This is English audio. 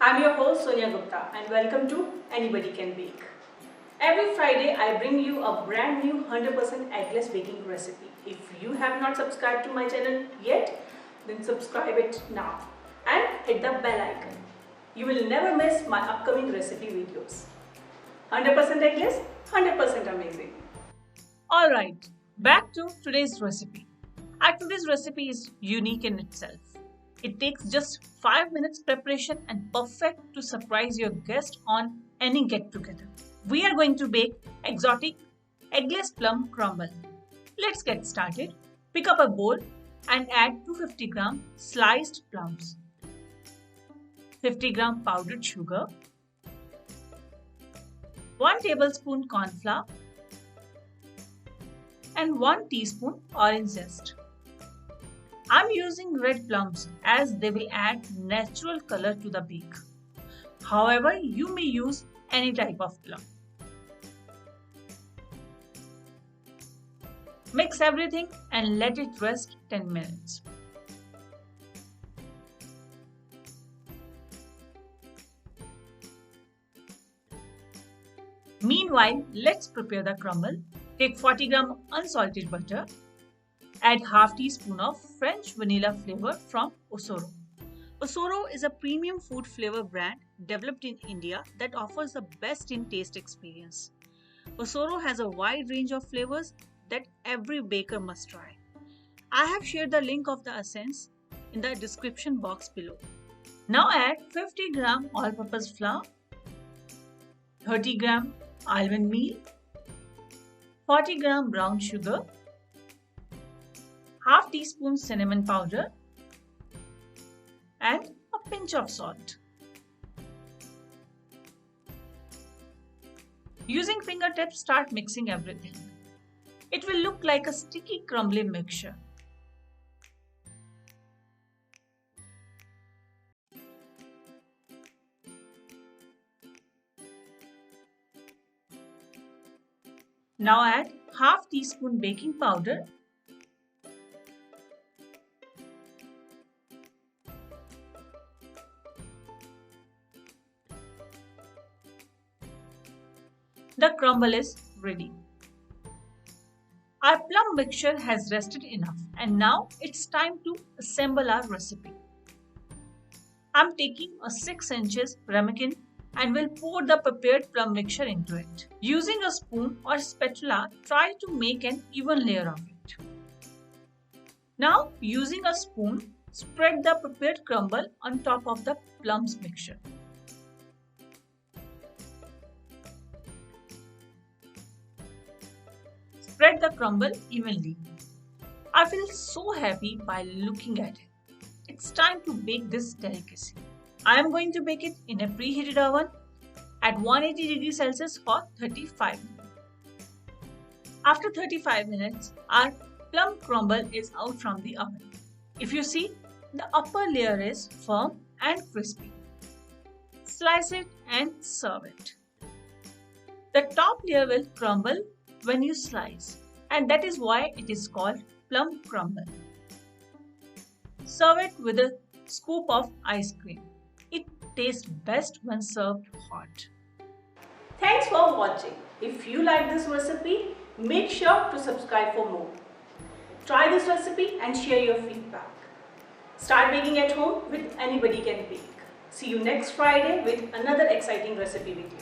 I'm your host Sonia Gupta and welcome to Anybody Can Bake. Every Friday I bring you a brand new 100% eggless baking recipe. If you have not subscribed to my channel yet, then subscribe it now and hit the bell icon. You will never miss my upcoming recipe videos. 100% eggless, 100% amazing. Alright, back to today's recipe. Today's recipe is unique in itself. It takes just 5 minutes preparation and perfect to surprise your guest on any get-together. We are going to bake exotic eggless plum crumble. Let's get started. Pick up a bowl and add 250 gram sliced plums, 50 gram powdered sugar, 1 tablespoon cornflour, and 1 teaspoon orange zest. I'm using red plums as they will add natural color to the bake. However, you may use any type of plum. Mix everything and let it rest 10 minutes. Meanwhile, let's prepare the crumble. Take 40 gram unsalted butter. Add half teaspoon of French vanilla flavor from Osoro. Osoro is a premium food flavor brand developed in India that offers the best in taste experience. Osoro has a wide range of flavors that every baker must try. I have shared the link of the essence in the description box below. Now add 50 gram all-purpose flour, 30 gram almond meal, 40 gram brown sugar, half teaspoon cinnamon powder, and a pinch of salt. Using fingertips, start mixing everything. It will look like a sticky, crumbly mixture. Now add half teaspoon baking powder, the crumble is ready. Our plum mixture has rested enough and now it's time to assemble our recipe. I'm taking a 6 inches ramekin and will pour the prepared plum mixture into it. Using a spoon or spatula, try to make an even layer of it. Now, using a spoon, spread the prepared crumble on top of the plums mixture. Spread the crumble evenly. I feel so happy by looking at it. It's time to bake this delicacy. I am going to bake it in a preheated oven at 180 degrees Celsius for 35 minutes. After 35 minutes, our plum crumble is out from the oven. If you see, the upper layer is firm and crispy. Slice it and serve it. The top layer will crumble when you slice, and that is why it is called plum crumble. Serve it with a scoop of ice cream. It tastes best when served hot. Thanks for watching. If you like this recipe, make sure to subscribe for more. Try this recipe and share your feedback. Start baking at home with Anybody Can Bake. See you next Friday with another exciting recipe video.